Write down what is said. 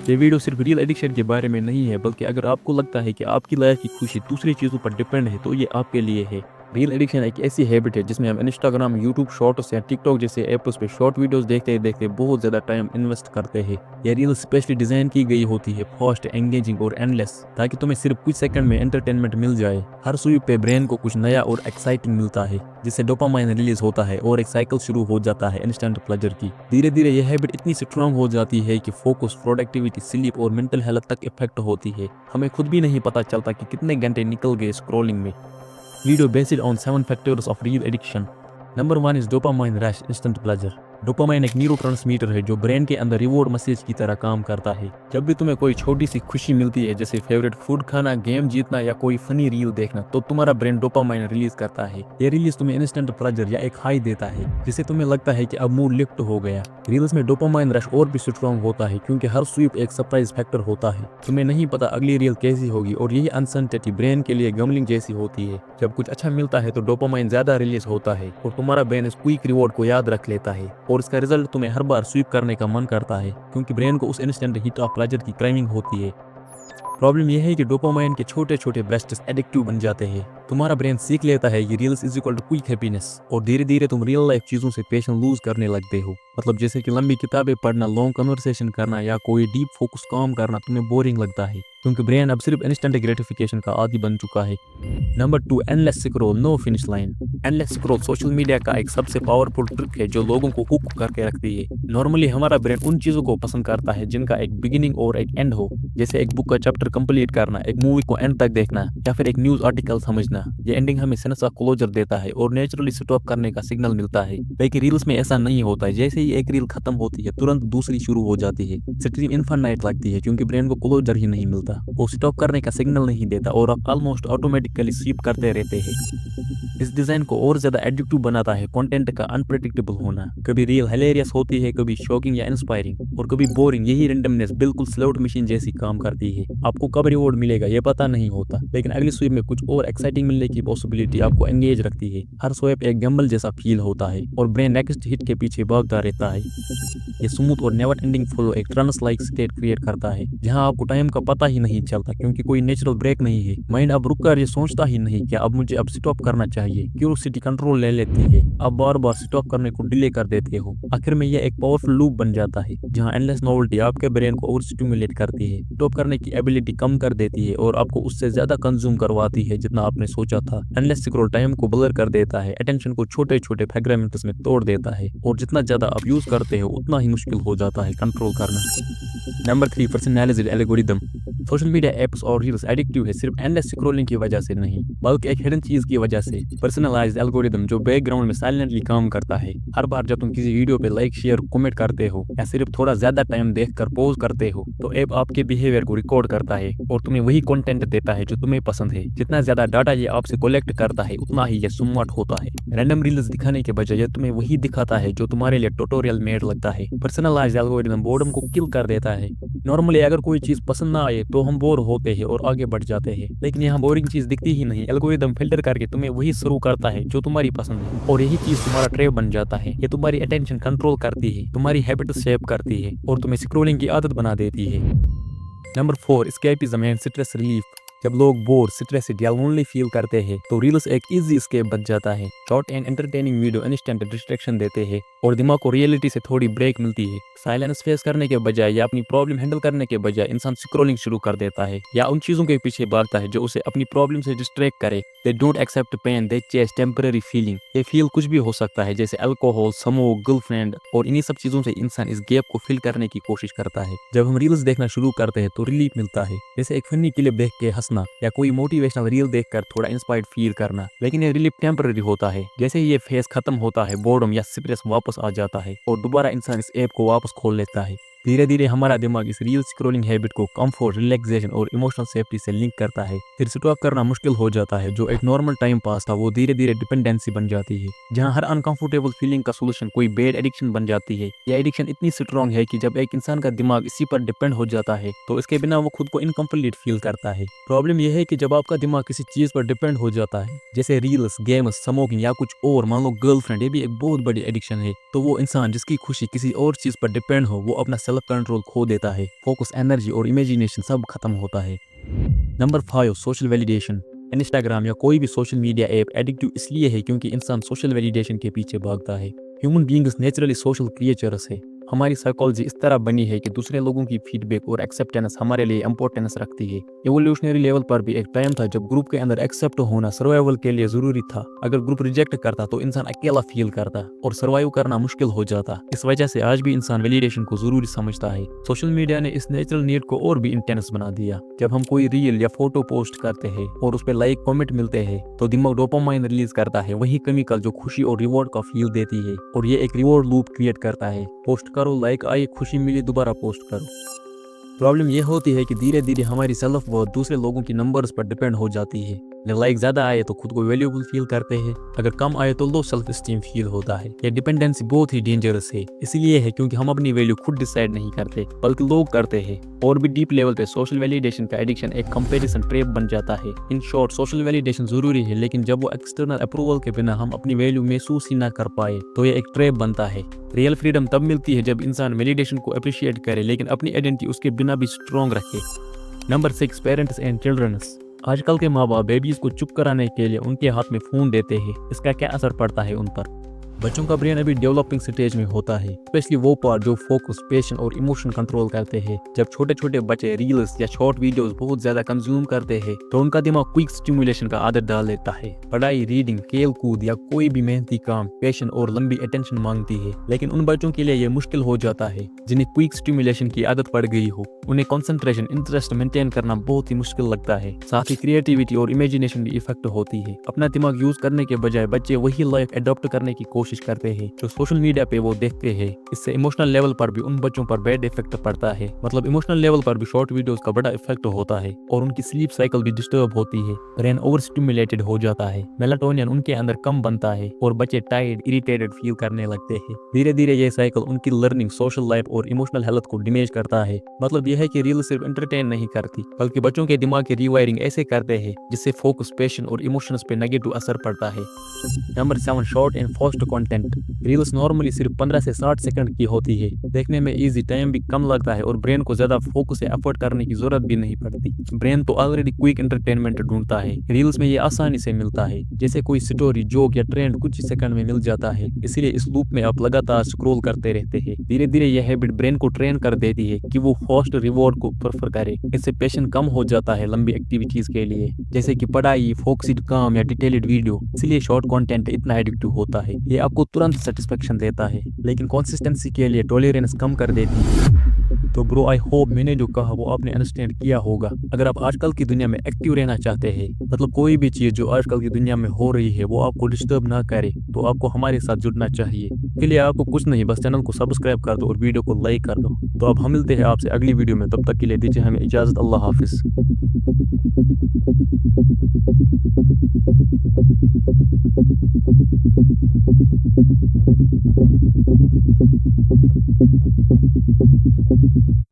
ये वीडियो सिर्फ reel addiction के बारे में नहीं है, बल्कि अगर आपको लगता है कि आपकी लाइफ की खुशी दूसरी चीज़ों पर डिपेंड है तो ये आपके लिए है। रील एडिक्शन एक ऐसी हैबिट है जिसमें हम इंस्टाग्राम, यूट्यूब शॉर्ट्स या टिकटॉक जैसे ऐप्स पे शॉर्ट वीडियोस देखते देखते बहुत ज़्यादा टाइम इन्वेस्ट करते हैं। ये रील स्पेशली डिज़ाइन की गई होती है फास्ट, एंगेजिंग और एंडलेस, ताकि तुम्हें सिर्फ कुछ सेकंड में एंटरटेनमेंट मिल जाए। हर स्वीप पे ब्रेन को कुछ नया और एक्साइटिंग मिलता है, जिससे डोपामाइन रिलीज होता है और एक साइकिल शुरू हो जाता है इंस्टेंट प्लेजर की। धीरे धीरे यह हैबिट इतनी स्ट्रांग हो जाती है कि फोकस, प्रोडक्टिविटी, स्लीप और मेंटल हेल्थ तक इफेक्ट होती है। हमें खुद भी नहीं पता चलता कि कितने घंटे निकल गए स्क्रॉलिंग में। Video based on 7 factors of real addiction. Number 1 is dopamine rush, instant pleasure. Dopamine एक न्यूरोट्रांसमीटर है जो ब्रेन के अंदर रिवॉर्ड मैसेज की तरह काम करता है। जब भी तुम्हें कोई छोटी सी खुशी मिलती है, जैसे फेवरेट फूड खाना, गेम जीतना या कोई फनी रील देखना, तो तुम्हारा ब्रेन डोपामाइन रिलीज करता है। ये रिलीज तुम्हें इंस्टेंट प्लेजर या एक हाई देता है, जिससे तुम्हें लगता है कि अब मूड लिफ्ट हो गया। रील्स में डोपामाइन रश और भी स्ट्रॉन्ग होता है क्योंकि हर स्वीप एक सरप्राइज फैक्टर होता है। तुम्हें नहीं पता अगली रील कैसी होगी और यही अनसर्टेनिटी ब्रेन के लिए गैम्बलिंग जैसी होती है। जब कुछ अच्छा मिलता है तो डोपामाइन ज्यादा रिलीज होता है और तुम्हारा ब्रेन इस क्विक रिवॉर्ड को याद रख लेता है, और इसका रिजल्ट तुम्हें हर बार स्वीप करने का मन करता है क्योंकि ब्रेन को उस इंस्टेंट हिट ऑफ प्लेजर की क्राइविंग होती है। प्रॉब्लम यह है कि डोपामाइन के छोटे छोटे ब्रेस्ट्स एडिक्टिव बन जाते हैं। तुम्हारा ब्रेन सीख लेता है कि reels is equal to quick happiness, और धीरे धीरे तुम रियल लाइफ चीजों से पेशेंस लूज करने लगते हो। मतलब जैसे कि लंबी किताबें पढ़ना, लॉन्ग कन्वर्सेशन करना या कोई डीप फोकस काम करना तुम्हें बोरिंग लगता है क्योंकि ब्रेन अब सिर्फ इंस्टेंट ग्रेटिफिकेशन का आदी बन चुका है। Number 2, endless scroll, no finish line. Endless scroll social media का एक सबसे पावरफुल ट्रिक है जो लोगों को हुक करके रखती है। नॉर्मली हमारा ब्रेन उन चीजों को पसंद करता है जिनका एक बिगिनिंग और एक एंड हो, जैसे एक बुक का चैप्टर कंप्लीट करना, एक मूवी को एंड तक देखना या फिर एक न्यूज आर्टिकल समझना। ये एंडिंग हमें सेंस ऑफ क्लोजर देता है और नेचुरली स्टॉप करने का सिग्नल मिलता है। लेकिन रील्स में ऐसा नहीं होता है। जैसे ही एक रील खत्म होती है तुरंत दूसरी शुरू हो जाती है। स्ट्रीम इनफाइनाइट लगती है क्योंकि ब्रेन को क्लोजर ही नहीं मिलता, वो स्टॉप करने का सिग्नल नहीं देता और आप ऑलमोस्ट ऑटोमेटिकली स्वीप करते रहते हैं। इस डिजाइन को और ज्यादा एडिक्टिव बनाता है कंटेंट का अनप्रेडिक्टेबल होना। कभी रील हिलेरियस होती है, कभी शॉकिंग या इंस्पायरिंग, और कभी बोरिंग। यही रेंडमनेस बिल्कुल स्लॉट मशीन जैसी काम करती है। आपको कब रिवॉर्ड मिलेगा ये पता नहीं होता, लेकिन अगली स्वीप में कुछ और एक्साइटिंग मिलने की पॉसिबिलिटी आपको एंगेज रखती है। हर स्वैप एक गैम्बल जैसा फील होता है और ब्रेन नेक्स्ट हिट के पीछे भागता रहता है। ये स्मूथ और नेवर एंडिंग फ्लो एक ट्रांस लाइक स्टेट क्रिएट करता है जहां आपको टाइम का पता ही नहीं चलता क्योंकि कोई नेचुरल ब्रेक नहीं है। माइंड अब रुककर ये सोचता ही नहीं कि अब मुझे स्टॉप करना चाहिए। क्यूरियोसिटी कंट्रोल ले लेती है, अब बार बार स्टॉप करने को डिले कर देते हो। आखिर में यह एक पावरफुल लूप बन जाता है जहां एंडलेस नोवेल्टी आपके ब्रेन को ओवर स्टिमुलेट करती है, स्टॉप करने की एबिलिटी कम कर देती है और आपको उससे ज्यादा कंज्यूम करवाती है जितना आपने सोचा था। एंडलेस स्क्रॉल टाइम को ब्लर कर देता है, अटेंशन को छोटे छोटे फ्रेगमेंट्स में तोड़ देता है, और जितना ज्यादा आप यूज करते हो उतना ही मुश्किल हो जाता है कंट्रोल करना। Number 3, personalised algorithm. Social media apps और रील्स एडिक्टिव है सिर्फ एंडलेस स्क्रॉलिंग की वजह से नहीं, बल्कि एक हिडन चीज की वजह से, पर्सनलाइज्ड एल्गोरिदम, जो बैकग्राउंड में साइलेंटली काम करता है। हर बार जब तुम किसी वीडियो पे लाइक, शेयर, कमेंट करते हो या सिर्फ थोड़ा ज्यादा टाइम देखकर पॉज करते हो, तो ऐप आपके बिहेवियर को रिकॉर्ड करता है और तुम्हें वही कंटेंट देता है जो तुम्हें पसंद है। जितना ज्यादा डाटा ये आपसे कलेक्ट करता है उतना ही ये स्मार्ट होता है। रैंडम रील्स दिखाने के बजाय ये तुम्हें वही दिखाता है जो तुम्हारे लिए ट्यूटोरियल मेड लगता है। पर्सनलाइज्ड एल्गोरिदम बोर्डम को किल कर देता है। नॉर्मली अगर कोई चीज पसंद ना आए तो हम बोर होते हैं और आगे बढ़ जाते हैं, लेकिन यहाँ बोरिंग चीज दिखती ही नहीं। एल्गोरिदम फिल्टर करके तुम्हें वही शुरू करता है जो तुम्हारी पसंद है, और यही चीज तुम्हारा ट्रैप बन जाता है। ये तुम्हारी अटेंशन कंट्रोल करती है, तुम्हारी हैबिट शेप करती है और तुम्हें स्क्रॉलिंग की आदत बना देती है। Number 4, escapism and stress relief. जब लोग बोर, स्ट्रेस्ड या लोनली फील करते हैं तो रील्स एक इजी एस्केप बन जाता है। Short and entertaining video instant distraction देते हैं और दिमाग को रियलिटी से थोड़ी ब्रेक मिलती है। साइलेंस फेस करने के बजाय या अपनी प्रॉब्लम हैंडल करने के बजाय इंसान स्क्रॉलिंग शुरू कर देता है या उन चीजों के पीछे भागता है जो उसे अपनी प्रॉब्लम से डिस्ट्रैक्ट करे। They don't accept pain, they chase temporary feeling. ये फील कुछ भी हो सकता है, जैसे अल्कोहल, स्मोक, गर्लफ्रेंड, और इन्हीं सब चीजों से इंसान इस गैप को फिल करने की कोशिश करता है। जब हम रील्स देखना शुरू करते हैं तो रिलीफ मिलता है, जैसे एक फनी क्लिप देख के हंसना या कोई मोटिवेशनल रील देखकर थोड़ा इंस्पायर्ड फील करना। लेकिन ये रिलीफ टेम्पररी होता है। जैसे ही ये फेज खत्म होता है, बोर्डम या स्ट्रेस वापस आ जाता है और दोबारा इंसान इस ऐप को वापस खोल लेता है। धीरे धीरे हमारा दिमाग इस रील स्क्रॉलिंग हैबिट को कंफर्ट, रिलैक्सेशन और इमोशनल सेफ्टी से लिंक करता है। फिर स्टॉप करना मुश्किल हो जाता है। जो एक नॉर्मल टाइम पास था वो धीरे धीरे डिपेंडेंसी बन जाती है, जहां हर अनकंफर्टेबल फीलिंग का सोल्यूशन कोई बैड एडिक्शन बन जाती है। यह एडिक्शन इतनी स्ट्रॉन्ग है कि जब एक इंसान का दिमाग इसी पर डिपेंड हो जाता है तो इसके बिना वो खुद को इनकम्प्लीट फील करता है। प्रॉब्लम यह है कि जब आपका दिमाग किसी चीज पर डिपेंड हो जाता है, जैसे रील्स, गेम्स, स्मोकिंग या कुछ और, मान लो गर्लफ्रेंड, ये भी एक बहुत बड़ी एडिक्शन है, तो वो इंसान जिसकी खुशी किसी और चीज पर डिपेंड हो वो अपना सेल्फ कंट्रोल खो देता है, फोकस, एनर्जी और इमेजिनेशन सब खत्म होता है। Number 5, social validation. इंस्टाग्राम या कोई भी सोशल मीडिया ऐप एडिक्टिव इसलिए है क्योंकि इंसान सोशल वैलिडेशन के पीछे भागता है। Human beings naturally social creatures है। हमारी साइकोलॉजी इस तरह बनी है कि दूसरे लोगों की फीडबैक और एक्सेप्टेंस हमारे लिए इंपॉर्टेंस रखती है। एवोल्यूशनरी लेवल पर भी एक टाइम था जब ग्रुप के अंदर एक्सेप्ट होना सर्वाइवल के लिए जरूरी था। अगर ग्रुप रिजेक्ट करता तो इंसान अकेला फील करता और सर्वाइव करना मुश्किल हो जाता। इस वजह से आज भी इंसान वैलिडेशन को जरूरी समझता है। सोशल मीडिया ने इस नेचुरल नीड को और भी इंटेंस बना दिया। जब हम कोई रील या फोटो पोस्ट करते हैं और उस पर लाइक कमेंट मिलते हैं तो दिमाग डोपामाइन रिलीज करता है, वही केमिकल जो खुशी और रिवॉर्ड का फील देती है, और ये एक रिवॉर्ड लूप क्रिएट करता है। पोस्ट करो, लाइक आई, खुशी मिली, दोबारा पोस्ट करो। प्रॉब्लम यह होती है कि धीरे धीरे हमारी सेल्फ वर्थ दूसरे लोगों की नंबर्स पर डिपेंड हो जाती है। अगर लाइक ज्यादा आए तो खुद को वैल्यूएबल फील करते हैं, अगर कम आए तो लो सेल्फ स्टीम फील होता है। यह डिपेंडेंसी बहुत ही डेंजरस है, इसलिए है क्योंकि हम अपनी वैल्यू खुद डिसाइड नहीं करते बल्कि लोग करते हैं। और भी डीप लेवल पे सोशल वैलिडेशन का एडिक्शन एक कंपैरिजन ट्रैप बन जाता है। इन शॉर्ट, सोशल वैलिडेशन जरूरी है, लेकिन जब वो एक्सटर्नल अप्रूवल के बिना हम अपनी वैल्यू महसूस ही ना कर पाए तो ये एक ट्रैप बनता है। रियल फ्रीडम तब मिलती है जब इंसान वैलिडेशन को अप्रिशिएट करे लेकिन अपनी आइडेंटिटी उसके बिना भी स्ट्रॉन्ग रखे। Number 6, parents and childrens. आजकल के माँ बाप बेबीज को चुप कराने के लिए उनके हाथ में फोन देते हैं। इसका क्या असर पड़ता है उन पर? बच्चों का ब्रेन अभी डेवलपिंग स्टेज में होता है, स्पेशली वो पार्ट जो फोकस, पेशेंस और इमोशन कंट्रोल करते हैं। जब छोटे छोटे बच्चे रील्स या शॉर्ट वीडियोस बहुत ज्यादा कंज्यूम करते हैं तो उनका दिमाग क्विक स्टिमुलेशन का आदत डाल लेता है। पढ़ाई, रीडिंग, खेल कूद या कोई भी मेहनती काम पेशेंस और लंबी अटेंशन मांगती है। लेकिन उन बच्चों के लिए यह मुश्किल हो जाता है जिन्हें क्विक स्टिमुलेशन की आदत पड़ गई हो। उन्हें कंसंट्रेशन, इंटरेस्ट मेंटेन करना बहुत ही मुश्किल लगता है। साथ ही क्रिएटिविटी और इमेजिनेशन भी इफेक्ट होती है। अपना दिमाग यूज करने के बजाय बच्चे वही लाइफ अडॉप्ट करने की कोशिश करते हैं जो सोशल मीडिया पे वो देखते हैं। इससे इमोशनल लेवल पर भी उन बच्चों पर बैड इफेक्ट पड़ता है। मतलब इमोशनल लेवल पर भी शॉर्ट वीडियोस का बड़ा इफेक्ट होता है और उनकी स्लीप साइकिल भी डिस्टर्ब होती है। ब्रेन ओवर स्टिमुलेटेड हो जाता है, मेलाटोनिन उनके अंदर कम बनता है और बच्चे टायर्ड, इरिटेटेड फील करने लगते हैं। धीरे धीरे ये साइकिल उनकी लर्निंग, सोशल लाइफ और इमोशनल हेल्थ को डैमेज करता है। मतलब यह है कि रील सिर्फ एंटरटेन नहीं करती बल्कि बच्चों के दिमाग की रीवायरिंग ऐसे करते हैं जिससे फोकस, पेशेंस और इमोशंस पे नेगेटिव असर पड़ता है। Number 7, short and fast content. Reels normally सिर्फ 15 से 60 सेकंड की होती है। देखने में इजी, टाइम भी कम लगता है और ब्रेन को ज्यादा फोकस से एफर्ट करने की जरूरत भी नहीं पड़ती। ब्रेन तो ऑलरेडी क्विक एंटरटेनमेंट ढूंढता है, रील्स में ये आसानी से मिलता है। जैसे कोई स्टोरी, जोक या ट्रेंड कुछ ही सेकंड में मिल जाता है। इसलिए इस लूप में आप लगातार स्क्रॉल करते रहते हैं। धीरे धीरे यह हैबिट ब्रेन को ट्रेन कर देती है कि वो फास्ट रिवॉर्ड को प्रेफर करे। इससे पेशेंस कम हो जाता है लंबी एक्टिविटीज के लिए, जैसे कि पढ़ाई, फोकस्ड काम या डिटेल्ड वीडियो। इसलिए शॉर्ट कंटेंट इतना एडिक्टिव होता है। ये आपको तुरंत सेटिस्फेक्शन देता है लेकिन कंसिस्टेंसी के लिए टॉलरेंस कम कर देती है। तो ब्रो, आई होप मैंने जो कहा वो आपने अंडरस्टैंड किया होगा। अगर आप आजकल की दुनिया में एक्टिव रहना चाहते हैं, मतलब कोई भी चीज जो आजकल की दुनिया में हो रही है वो आपको डिस्टर्ब ना करे, तो आपको हमारे साथ जुड़ना चाहिए। इसके लिए आपको कुछ नहीं, बस चैनल को सब्सक्राइब कर दो और वीडियो को लाइक कर दो। तो अब हम मिलते हैं आपसे अगली वीडियो में, तब तक के लिए दीजिए हमें इजाजत। अल्लाह हाफिज।